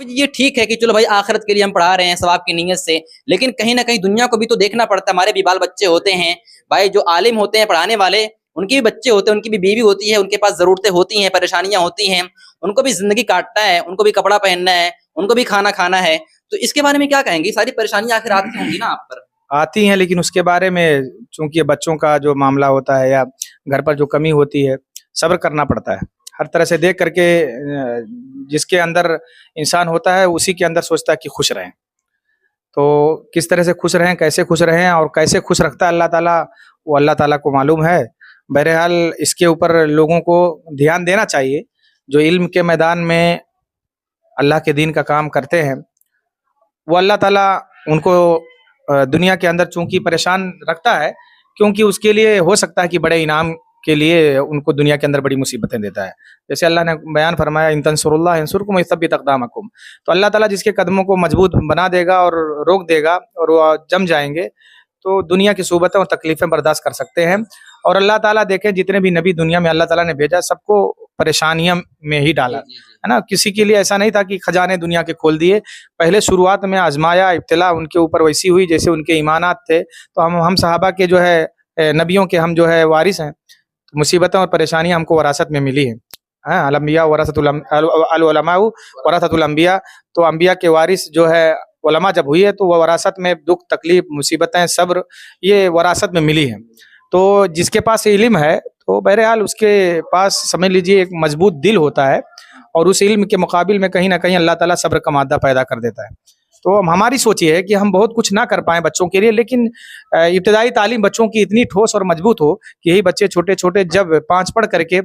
ये ठीक है कि चलो भाई आखिरत के लिए हम पढ़ा रहे हैं सवाब की नीयत से, लेकिन कहीं ना कहीं दुनिया को भी तो देखना पड़ता है। हमारे भी बाल बच्चे होते हैं भाई, जो आलिम होते हैं पढ़ाने वाले, उनके भी बच्चे होते हैं, उनकी भी बीवी होती है, उनके पास जरूरतें होती हैं, परेशानियां होती हैं, उनको भी जिंदगी काटना है, उनको भी कपड़ा पहनना है, उनको भी खाना खाना है। तो इसके बारे में क्या कहेंगे? सारी परेशानियां आखिर आती होंगी ना आप पर। आती हैं, लेकिन उसके बारे में चूंकि बच्चों का जो मामला होता है या घर पर जो कमी होती है, सब्र करना पड़ता है। हर तरह से देख करके जिसके अंदर इंसान होता है उसी के अंदर सोचता है कि खुश रहें। तो किस तरह से खुश रहें, कैसे खुश रहें और कैसे खुश रखता है अल्लाह ताला, वो अल्लाह ताला को मालूम है। बहरहाल इसके ऊपर लोगों को ध्यान देना चाहिए। जो इल्म के मैदान में अल्लाह के दीन का काम करते हैं, वो अल्लाह ताला उनको दुनिया के अंदर चूंकि परेशान रखता है, क्योंकि उसके लिए हो सकता है कि बड़े इनाम के लिए उनको दुनिया के अंदर बड़ी मुसीबतें देता है। जैसे अल्लाह ने बयान फरमाया, इन तंसुरुल्लाह यंसुरकुम व यथब्बित अक़दामकुम। तो अल्लाह ताला जिसके कदमों को मजबूत बना देगा और रोक देगा और वो जम जाएंगे, तो दुनिया की सूबतें और तकलीफें बर्दाश्त कर सकते हैं। और अल्लाह ताला देखें, जितने भी नबी दुनिया में अल्लाह ताला ने भेजा, सबको परेशानियों में ही डाला, है ना। किसी के लिए ऐसा नहीं था कि खजाने दुनिया के खोल दिए। पहले शुरुआत में आजमाया, इब्तिला उनके ऊपर वैसी हुई जैसे उनके ईमानात थे। तो हम सहाबा के जो है नबियों के हम जो है वारिस हैं। तो मुसीबतें और परेशानियां हमको वरासत में मिली हैं। हाँ, अल-अंबिया अल-उलमाउ वरासतुल अंबिया। तो अंबिया के वारिस जो है उलमा जब हुई है, तो वह वरासत में दुख तकलीफ मुसीबतें सब्र ये वरासत में मिली हैं। तो जिसके पास इल्म है, तो बहरहाल उसके पास समझ लीजिए एक मजबूत दिल होता है, और उस इल्म के मुकाबिल में कहीं ना कहीं अल्लाह ताला सब्र का मादा पैदा कर देता है। तो हमारी सोच ये है कि हम बहुत कुछ ना कर पाएं बच्चों के लिए, लेकिन इब्तदाई तालीम बच्चों की इतनी ठोस और मजबूत हो कि यही बच्चे छोटे छोटे जब 5 पढ़ करके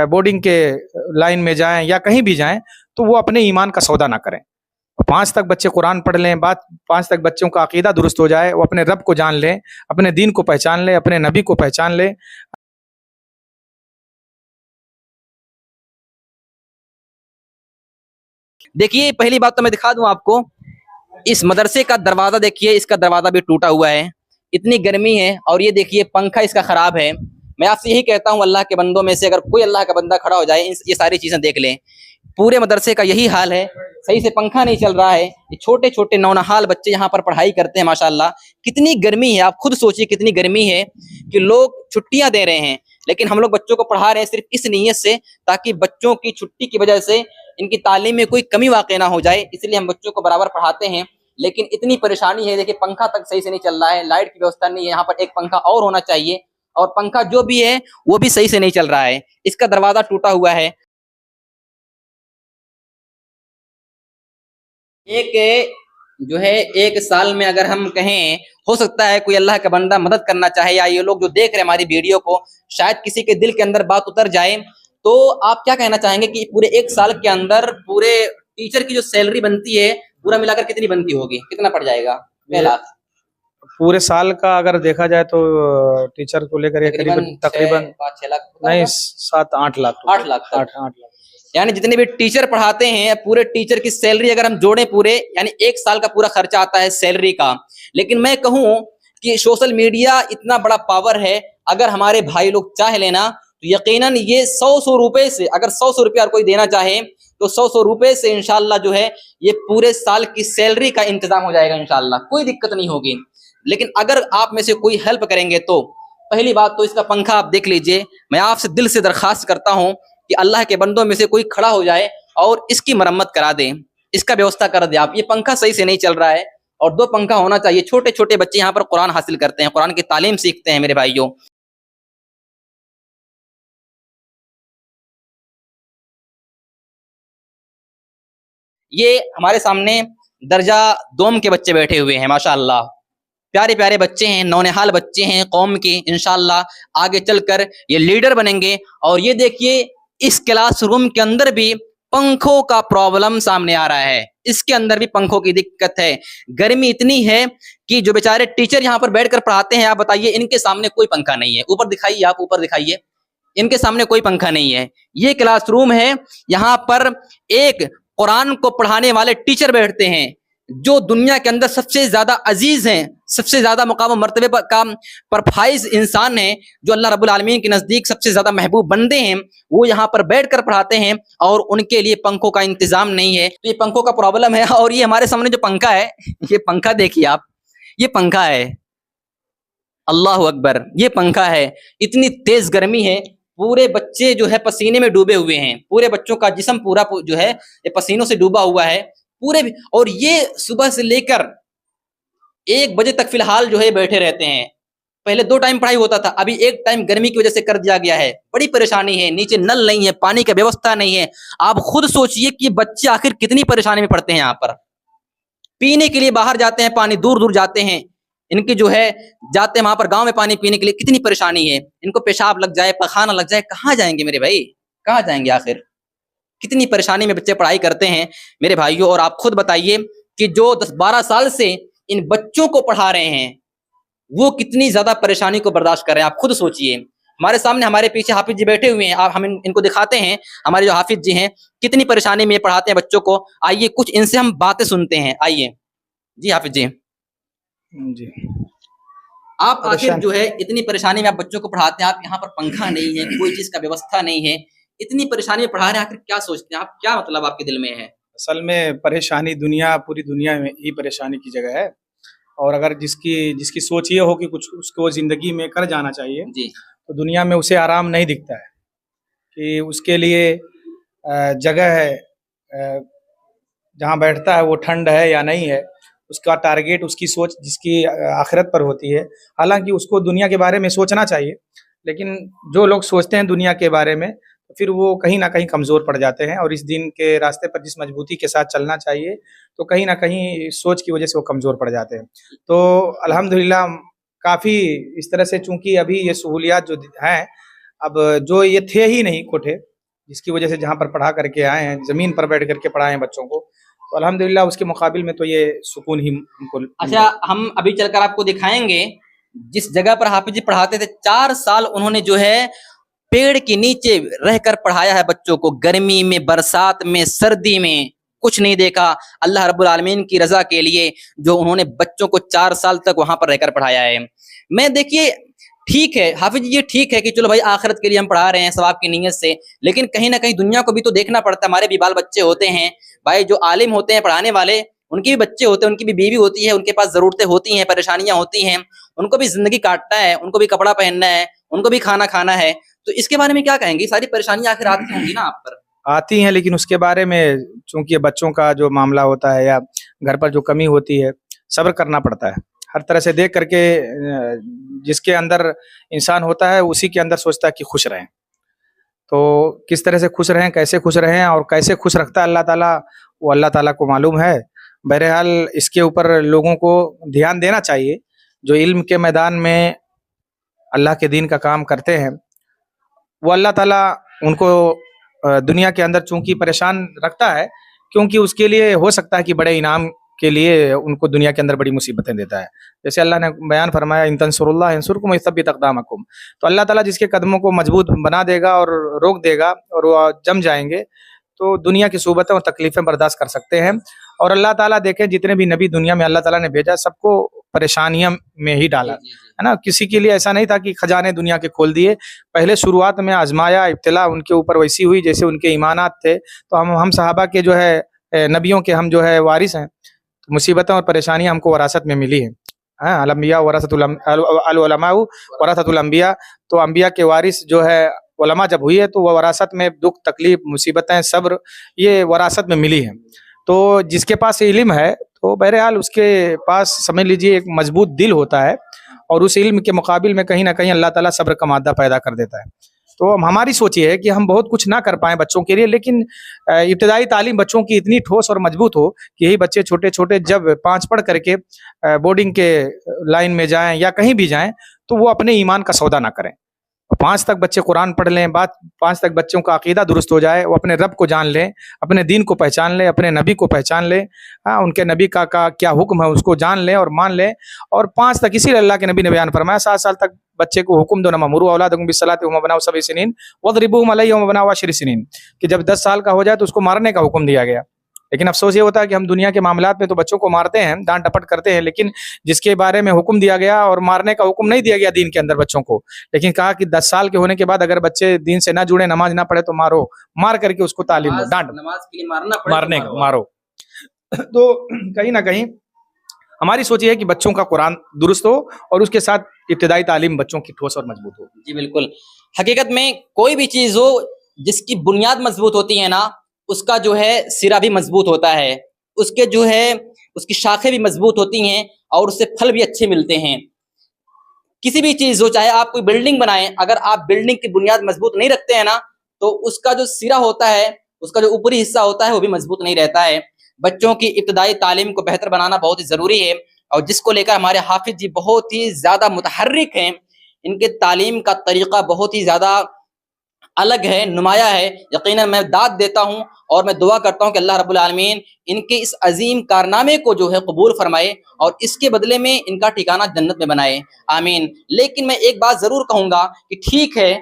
बोर्डिंग के लाइन में जाएं या कहीं भी जाएं, तो वो अपने ईमान का सौदा ना करें। 5 तक बच्चे कुरान पढ़ लें, 5 तक बच्चों का अकीदा दुरुस्त हो जाए, वो अपने रब को जान लें, अपने दीन को पहचान लें, अपने नबी को पहचान लें। देखिए, पहली बात तो मैं दिखा दूं आपको, इस मदरसे का दरवाजा देखिए, इसका दरवाजा भी टूटा हुआ है, इतनी गर्मी है। और ये देखिए पंखा इसका खराब है। मैं आपसे यही कहता हूँ, अल्लाह के बंदों में से अगर कोई अल्लाह का बंदा खड़ा हो जाए, ये सारी चीजें देख लें। पूरे मदरसे का यही हाल है, सही से पंखा नहीं चल रहा है। ये छोटे छोटे नौनहाल बच्चे यहाँ पर पढ़ाई करते हैं, माशाल्लाह। कितनी गर्मी है, आप खुद सोचिए कितनी गर्मी है कि लोग छुट्टियां दे रहे हैं, लेकिन हम लोग बच्चों को पढ़ा रहे हैं सिर्फ इस नीयत से ताकि बच्चों की छुट्टी की वजह से इनकी तालीम में कोई कमी वाक़ई ना हो जाए, इसलिए हम बच्चों को बराबर पढ़ाते हैं। लेकिन इतनी परेशानी है, देखिए पंखा तक सही से नहीं चल रहा है, लाइट की व्यवस्था नहीं है, यहाँ पर एक पंखा और होना चाहिए, और पंखा जो भी है वो भी सही से नहीं चल रहा है। इसका दरवाजा टूटा हुआ है। एक जो है, एक साल में अगर हम कहें, हो सकता है कोई अल्लाह का बंदा मदद करना चाहे, या ये लोग जो देख रहे हैं हमारी वीडियो को, शायद किसी के दिल के अंदर बात उतर जाए। तो आप क्या कहना चाहेंगे कि पूरे 1 साल के अंदर पूरे टीचर की जो सैलरी बनती है पूरा मिलाकर कितनी बनती होगी, कितना पड़ जाएगा? पहला पूरे साल का अगर देखा जाए तो टीचर को लेकर तकरीबन 5-6 लाख नहीं 7-8 लाख 8 लाख 8 लाख। यानी जितने भी टीचर पढ़ाते हैं, पूरे टीचर की सैलरी अगर हम जोड़ें पूरे, यानी 1 साल का पूरा खर्चा आता है सैलरी का। लेकिन मैं कहूं कि सोशल मीडिया इतना बड़ा पावर है, अगर हमारे भाई लोग चाह लेना तो यकीनन ये 100 रुपए से, अगर 100 रुपया कोई देना चाहे तो 100 रुपए से इंशाल्लाह जो है ये पूरे साल की सैलरी का इंतजाम हो जाएगा इंशाल्लाह, कोई दिक्कत नहीं होगी। लेकिन अगर आप में से कोई हेल्प करेंगे तो पहली बात तो इसका पंखा आप देख लीजिए। मैं आपसे दिल से दरखास्त करता हूं कि अल्लाह के बंदों में से कोई खड़ा हो जाए और इसकी मरम्मत करा दे, इसका व्यवस्था कर दे आप। ये पंखा सही से नहीं चल रहा है, और 2 पंखा होना चाहिए। छोटे छोटे बच्चे यहाँ पर कुरान हासिल करते हैं, कुरान की तालीम सीखते हैं मेरे भाइयों। ये हमारे सामने दर्जा दोम के बच्चे बैठे हुए हैं, माशाअल्लाह, प्यारे प्यारे बच्चे हैं, नौनिहाल बच्चे हैं कौम के। इंशाअल्लाह आगे चलकर ये लीडर बनेंगे। और ये देखिए, इस क्लासरूम के अंदर भी पंखों का प्रॉब्लम सामने आ रहा है, इसके अंदर भी पंखों की दिक्कत है। गर्मी इतनी है कि जो बेचारे टीचर यहाँ पर बैठकर पढ़ाते हैं, आप बताइए, इनके सामने कोई पंखा नहीं है। ऊपर दिखाइए, आप ऊपर दिखाइए, इनके सामने कोई पंखा नहीं है। ये क्लासरूम है, यहाँ पर एक कुरान को पढ़ाने वाले टीचर बैठते हैं, जो दुनिया के अंदर सबसे ज्यादा अजीज हैं, सबसे ज्यादा मुकाम मर्तबे पर फाइज इंसान हैं, जो अल्लाह रब्बुल आलमीन के नजदीक सबसे ज्यादा महबूब बंदे हैं, वो यहाँ पर बैठकर पढ़ाते हैं और उनके लिए पंखों का इंतजाम नहीं है। तो ये पंखों का प्रॉब्लम है। और ये हमारे सामने जो पंखा है, ये पंखा देखिए आप, ये पंखा है, अल्लाह अकबर, ये पंखा है। इतनी तेज गर्मी है, पूरे बच्चे जो है पसीने में डूबे हुए हैं, पूरे बच्चों का जिस्म पूरा जो है ये पसीनों से डूबा हुआ है पूरे भी। और ये सुबह से लेकर 1 बजे तक फिलहाल जो है बैठे रहते हैं। पहले 2 टाइम पढ़ाई होता था, अभी 1 टाइम गर्मी की वजह से कर दिया गया है। बड़ी परेशानी है, नीचे नल नहीं है, पानी की व्यवस्था नहीं है। आप खुद सोचिए कि बच्चे आखिर कितनी परेशानी में पड़ते हैं। यहाँ पर पीने के लिए बाहर जाते हैं, पानी दूर दूर जाते हैं, इनकी जो है जाते हैं वहां पर गांव में पानी पीने के लिए, कितनी परेशानी है। इनको पेशाब लग जाए, पखाना लग जाए, कहाँ जाएंगे मेरे भाई, कहाँ जाएंगे आखिर। कितनी परेशानी में बच्चे पढ़ाई करते हैं मेरे भाइयों। और आप खुद बताइए कि जो 10-12 साल से इन बच्चों को पढ़ा रहे हैं, वो कितनी ज्यादा परेशानी को बर्दाश्त कर रहे हैं। आप खुद सोचिए। हमारे सामने, हमारे पीछे हाफिज जी बैठे हुए हैं, आप हम इनको दिखाते हैं। हमारे जो हाफिज जी हैं कितनी परेशानी में पढ़ाते हैं बच्चों को। आइए कुछ इनसे हम बातें सुनते हैं। आइए जी हाफिज जी, जी आप आखिर जो है इतनी परेशानी में आप बच्चों को पढ़ाते हैं, आप यहाँ पर पंखा नहीं है, कोई चीज का व्यवस्था नहीं है, इतनी परेशानी में पढ़ा रहे हैं, आखिर क्या सोचते हैं आप, क्या मतलब आपके दिल में है? असल में परेशानी दुनिया, पूरी दुनिया में ही परेशानी की जगह है। और अगर जिसकी जिसकी सोच ये हो कि कुछ उसको जिंदगी में कर जाना चाहिए जी, तो दुनिया में उसे आराम नहीं दिखता है कि उसके लिए जगह है, जहाँ बैठता है वो ठंड है या नहीं है। उसका टारगेट, उसकी सोच जिसकी आखिरत पर होती है। हालांकि उसको दुनिया के बारे में सोचना चाहिए, लेकिन जो लोग सोचते हैं दुनिया के बारे में तो फिर वो कहीं ना कहीं कमज़ोर पड़ जाते हैं। और इस दिन के रास्ते पर जिस मजबूती के साथ चलना चाहिए तो कहीं ना कहीं सोच की वजह से वो कमज़ोर पड़ जाते हैं। तो अल्हम्दुलिल्लाह काफ़ी इस तरह से, चूँकि अभी ये सहूलियात जो हैं, अब जो ये थे ही नहीं कोठे, जिसकी वजह से जहाँ पर पढ़ा करके आए हैं, ज़मीन पर बैठ करके पढ़ाए हैं बच्चों को, तो अल्हम्दुलिल्लाह उसके मुकाबिल में तो ये सुकून ही हमको मिल अच्छा, गया। हम अभी चलकर आपको दिखाएंगे जिस जगह पर हाफिज जी पढ़ाते थे। 4 साल उन्होंने जो है पेड़ के नीचे रहकर पढ़ाया है बच्चों को, गर्मी में, बरसात में, सर्दी में, कुछ नहीं देखा। अल्लाह रब्बुल आलमीन की रजा के लिए जो उन्होंने बच्चों को 4 साल तक वहां पर रहकर पढ़ाया है। मैं देखिए, ठीक है हाफिज जी, ये ठीक है कि चलो भाई आखिरत के लिए हम पढ़ा रहे हैं सवाब की नीयत से, लेकिन कहीं ना कहीं दुनिया को भी तो देखना पड़ता है। हमारे भी बाल बच्चे होते हैं भाई, जो आलिम होते हैं पढ़ाने वाले, उनके भी बच्चे होते हैं, उनकी भी बीवी होती है, उनके पास जरूरतें होती हैं, परेशानियां होती हैं, उनको भी जिंदगी काटना है, उनको भी कपड़ा पहनना है, उनको भी खाना खाना है। तो इसके बारे में क्या कहेंगे? सारी परेशानियां आखिर आती होंगी ना आप पर। आती हैं, लेकिन उसके बारे में चूंकि बच्चों का जो मामला होता है या घर पर जो कमी होती है, सब्र करना पड़ता है। हर तरह से देख करके जिसके अंदर इंसान होता है उसी के अंदर सोचता है कि खुश रहें। तो किस तरह से खुश रहें, कैसे खुश रहें और कैसे खुश रखता है अल्लाह ताला, वो अल्लाह ताला को मालूम है। बहरहाल इसके ऊपर लोगों को ध्यान देना चाहिए। जो इल्म के मैदान में अल्लाह के दीन का काम करते हैं, वो अल्लाह ताला उनको दुनिया के अंदर चूंकि परेशान रखता है, क्योंकि उसके लिए हो सकता है कि बड़े इनाम के लिए उनको दुनिया के अंदर बड़ी मुसीबतें देता है। जैसे अल्लाह ने बयान फरमाया, इन तंसुरुल्लाह यंसुरकुम वयसब्बित अक़दामकुम। तो अल्लाह ताला जिसके कदमों को मजबूत बना देगा और रोक देगा और वो जम जाएंगे, तो दुनिया की सूबतें और तकलीफें बर्दाश्त कर सकते हैं। और अल्लाह ताला देखें, जितने भी नबी दुनिया में अल्लाह ताला ने भेजा, सबको परेशानियों में ही डाला, है ना। किसी के लिए ऐसा नहीं था कि खजाने दुनिया के खोल दिए। पहले शुरुआत में आजमाया, इब्तिला उनके ऊपर वैसी हुई जैसे उनके ईमानात थे। तो हम सहाबा के जो है नबियों के हम जो है वारिस हैं, तो मुसीबतें और परेशानियां हमको वरासत में मिली हैं। हाँ, अलंबिया उलमा वरासतुल अंबिया। तो अंबिया के वारिस जो है उलमा जब हुई है, तो वह वरासत में दुख, तकलीफ, मुसीबतें, सब्र, ये वरासत में मिली हैं। तो जिसके पास इल्म है, तो बहरहाल उसके पास समझ लीजिए एक मजबूत दिल होता है, और उस इल्म के मुकाबिल में कहीं ना कहीं अल्लाह ताला सब्र का मादा पैदा कर देता है। तो हमारी सोच ये है कि हम बहुत कुछ ना कर पाएं बच्चों के लिए, लेकिन इब्तदाई तालीम बच्चों की इतनी ठोस और मजबूत हो कि यही बच्चे छोटे छोटे जब 5 पढ़ करके बोर्डिंग के लाइन में जाएं या कहीं भी जाएं, तो वो अपने ईमान का सौदा ना करें। 5 तक बच्चे कुरान पढ़ लें, 5 तक बच्चों का अकीदा दुरुस्त हो जाए, वो अपने रब को जान लें, अपने दीन को पहचान लें, अपने नबी को पहचान लें, हाँ, उनके नबी का क्या हुक्म है उसको जान लें और मान लें। और 5 तक, इसीलिए अल्लाह के नबी ने बयान फरमाया, 7 साल तक बच्चे को हुक्म दो, ना ममरू औलादकुम बिस्सलाति व मबनाउ सबई सिनीन वदरिबूहुम अलैहा व मबनाउ अशरि सिनीन, कि जब 10 साल का हो जाए तो उसको मारने का हुक्म दिया गया। लेकिन अफसोस ये होता है कि हम दुनिया के मामलात में तो बच्चों को मारते हैं, डांट डपट करते हैं, लेकिन जिसके बारे में हुक्म दिया गया और मारने का हुक्म नहीं दिया गया दीन के अंदर बच्चों को, लेकिन कहा कि 10 साल के होने के बाद अगर बच्चे दीन से ना जुड़े, नमाज ना पढ़े तो मारो, मार करके उसको तालीम दो, डांट नमाज के लिए मारना पड़े मारने का मारो। तो कहीं ना कहीं हमारी सोच ये है कि बच्चों का कुरान दुरुस्त हो और उसके साथ इब्तिदाई तालीम बच्चों की ठोस और मजबूत हो। जी बिल्कुल, हकीकत में कोई भी चीज हो जिसकी बुनियाद मजबूत होती है ना, उसका जो है सिरा भी मजबूत होता है, उसके जो है उसकी शाखें भी मजबूत होती हैं और उससे फल भी अच्छे मिलते हैं। किसी भी चीज हो, चाहे आप कोई बिल्डिंग बनाएं, अगर आप बिल्डिंग की बुनियाद मजबूत नहीं रखते हैं ना, तो उसका जो सिरा होता है, उसका जो ऊपरी हिस्सा होता है, वो भी मजबूत नहीं रहता है। बच्चों की इब्तिदाई तालीम को बेहतर बनाना बहुत ही जरूरी है, और जिसको लेकर हमारे हाफिज जी बहुत ही ज्यादा मुतहर्रिक हैं। इनके तालीम का तरीका बहुत ही ज्यादा अलग है, नुमाया है। यकीनन मैं दाद देता हूं और मैं दुआ करता हूं कि अल्लाह रब्बुल आलमीन इनके इस अजीम कारनामे को जो है कबूल फरमाए और इसके बदले में इनका ठिकाना जन्नत में बनाए, आमीन। लेकिन मैं एक बात जरूर कहूंगा कि ठीक है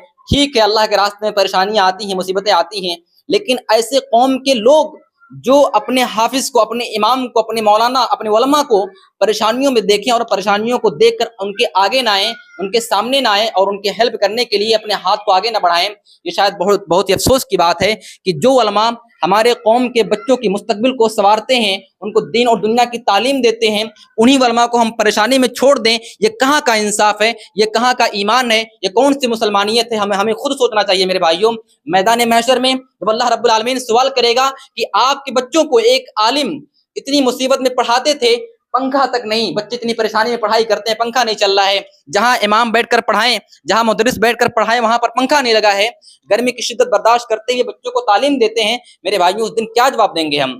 अल्लाह के रास्ते में परेशानियां आती हैं, मुसीबतें आती हैं, लेकिन ऐसे कौम के लोग जो अपने हाफिज को, अपने इमाम को, अपने मौलाना, अपने उलमा को परेशानियों में देखें और परेशानियों को देखकर उनके आगे ना आए, उनके सामने ना आए और उनके हेल्प करने के लिए अपने हाथ को आगे ना बढ़ाएं, ये शायद बहुत बहुत ही अफसोस की बात है कि जो उलमा हमारे कौम के बच्चों की मुस्तकबिल को संवारते हैं, उनको दीन और दुनिया की तालीम देते हैं, उन्हीं उलमा को हम परेशानी में छोड़ दें। ये कहाँ का इंसाफ है, ये कहाँ का ईमान है, ये कौन सी मुसलमानियत है? हमें खुद सोचना चाहिए मेरे भाइयों। मैदान महशर में जब अल्लाह रब्बुल आलमीन सवाल करेगा कि आपके बच्चों को एक आलिम इतनी मुसीबत में पढ़ाते थे, पंखा तक नहीं, बच्चे इतनी परेशानी में पढ़ाई करते हैं, पंखा नहीं चल रहा है, जहां इमाम बैठकर पढ़ाएं, जहां मुदरिस बैठकर पढ़ाएं, वहां पर पंखा नहीं लगा है, गर्मी की शिद्दत बर्दाश्त करते हुए बच्चों को तालीम देते हैं, मेरे भाइयों उस दिन क्या जवाब देंगे हम?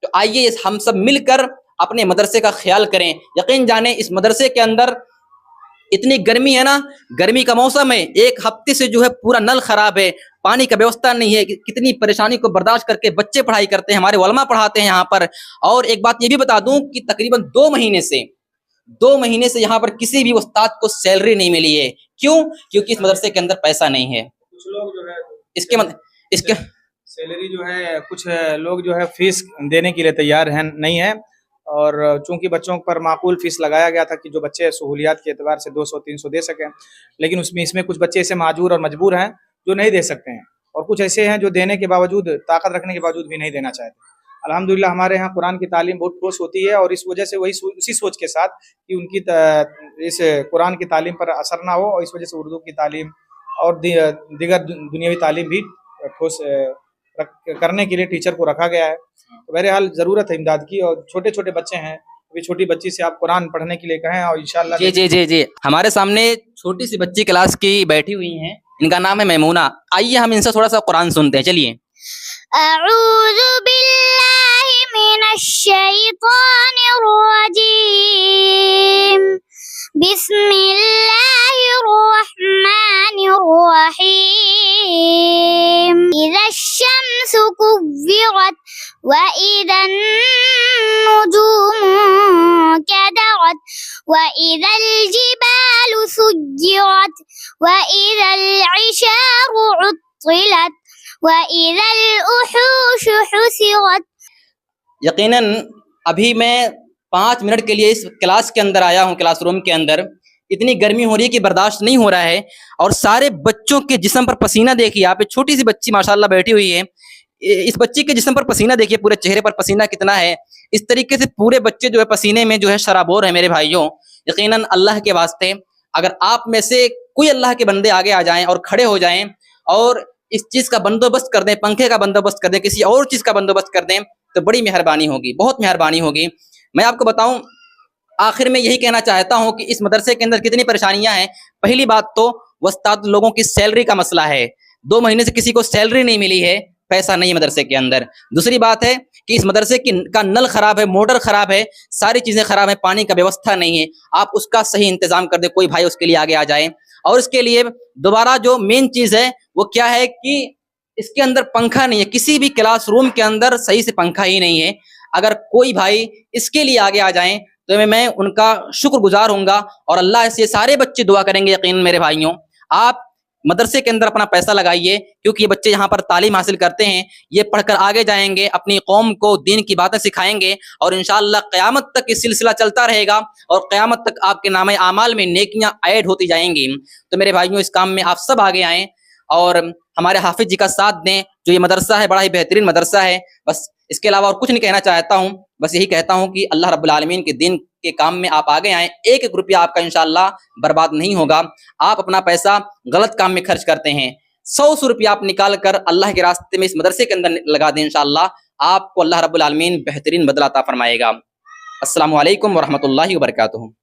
तो आइए हम सब मिलकर अपने मदरसे का ख्याल करें। यकीन जाने इस मदरसे के अंदर इतनी गर्मी है ना, गर्मी का मौसम है, एक हफ्ते से जो है पूरा नल खराब है, पानी का व्यवस्था नहीं है, कितनी परेशानी को बर्दाश्त करके बच्चे पढ़ाई करते हैं, हमारे उलमा पढ़ाते हैं यहाँ पर। और एक बात ये भी बता दूं कि तकरीबन 2 महीने से यहाँ पर किसी भी उस्ताद को सैलरी नहीं मिली है। क्यों? क्योंकि इस मदरसे के अंदर पैसा नहीं है। कुछ लोग जो है इसके सैलरी जो है, कुछ लोग जो है फीस देने के लिए तैयार हैं नहीं है, और चूंकि बच्चों पर माकूल फीस लगाया गया था कि जो बच्चे सहूलियात के एतबार से 200-300 दे सकें, लेकिन इसमें कुछ बच्चे ऐसे माजूर और मजबूर हैं जो नहीं दे सकते हैं, और कुछ ऐसे हैं जो देने के बावजूद, ताकत रखने के बावजूद भी नहीं देना चाहते। अल्हम्दुलिल्लाह हमारे यहाँ कुरान की तालीम बहुत ठोस होती है, और इस वजह से उसी सोच के साथ कि उनकी इस कुरान की तालीम पर असर ना हो, और इस वजह से उर्दू की तालीम और दीगर दुनियावी तालीम भी ठोस करने के लिए टीचर को रखा गया है। तो बहरहाल जरूरत है इमदाद की, और छोटे छोटे बच्चे हैं, अभी छोटी बच्ची से आप कुरान पढ़ने के लिए कहें और इंशाल्लाह। जी जी जी जी, हमारे सामने छोटी सी बच्ची क्लास की बैठी हुई हैं, इनका नाम है मैमूना। आइए हम इनसे थोड़ा सा कुरान सुनते हैं, चलिए। अऊज़ु बिल्लाहि मिनश शैतानिर रजीम, बिस्मिल्लाहिर रहमानिर रहीम, इज़श-शम्सु कुव्विरत व इज़न नुजूमु कदरत व इज़ल जिबालु सुज्जिरत व इज़ल इशारु उत्तिलत व इज़ल उहूशु हुसिरत। यकीनन अभी मैं 5 मिनट के लिए इस क्लास के अंदर आया हूँ, क्लासरूम के अंदर इतनी गर्मी हो रही है कि बर्दाश्त नहीं हो रहा है, और सारे बच्चों के जिस्म पर पसीना देखिए। यहाँ पे छोटी सी बच्ची माशाल्लाह बैठी हुई है, इस बच्ची के जिस्म पर पसीना देखिए, पूरे चेहरे पर पसीना कितना है। इस तरीके से पूरे बच्चे जो है पसीने में जो है शराबोर है मेरे भाइयों। यकीनन अल्लाह के वास्ते अगर आप में से कोई अल्लाह के बंदे आगे आ जाएं और खड़े हो जाएं और इस चीज का बंदोबस्त कर दें, पंखे का बंदोबस्त कर दें, किसी और चीज का बंदोबस्त कर दें, तो बड़ी मेहरबानी होगी, बहुत मेहरबानी होगी। मैं आपको बताऊं, आखिर में यही कहना चाहता हूं कि इस मदरसे के अंदर कितनी परेशानियां हैं। पहली बात तो उस्ताद लोगों की सैलरी का मसला है, 2 महीने से किसी को सैलरी नहीं मिली है, पैसा नहीं है मदरसे के अंदर। दूसरी बात है कि इस मदरसे का नल खराब है, मोटर खराब है, सारी चीजें खराब है, पानी का व्यवस्था नहीं है। आप उसका सही इंतजाम कर दे, कोई भाई उसके लिए आगे आ जाए। और इसके लिए दोबारा जो मेन चीज है वो क्या है कि इसके अंदर पंखा नहीं है, किसी भी क्लासरूम के अंदर सही से पंखा ही नहीं है। अगर कोई भाई इसके लिए आगे आ जाएं तो मैं उनका शुक्रगुजार होऊंगा, और अल्लाह से सारे बच्चे दुआ करेंगे। यकीन मेरे भाइयों, आप मदरसे के अंदर अपना पैसा लगाइए, क्योंकि ये बच्चे यहाँ पर तालीम हासिल करते हैं, ये पढ़कर आगे जाएंगे, अपनी कौम को दीन की बातें सिखाएंगे और इंशाअल्लाह क़यामत तक ये सिलसिला चलता रहेगा और क़यामत तक आपके नामे आमाल में नेकियां ऐड होती जाएंगी। तो मेरे भाइयों, इस काम में आप सब आगे आएँ और हमारे हाफिज जी का साथ दें। जो ये मदरसा है बड़ा ही बेहतरीन मदरसा है। बस इसके अलावा और कुछ नहीं कहना चाहता हूँ, बस यही कहता हूँ कि अल्लाह रब्बुल आलमीन के दिन के काम में आप आगे आएँ। एक एक रुपया आपका इंशाअल्लाह बर्बाद नहीं होगा। आप अपना पैसा गलत काम में खर्च करते हैं, 100 रुपया आप निकाल कर अल्लाह के रास्ते में इस मदरसे के अंदर लगा दें, इंशाअल्लाह आपको अल्लाह रब्बुल आलमीन बेहतरीन बदला अता फरमाएगा। अस्सलामु अलैकुम व रहमतुल्लाहि व बरकातुहू।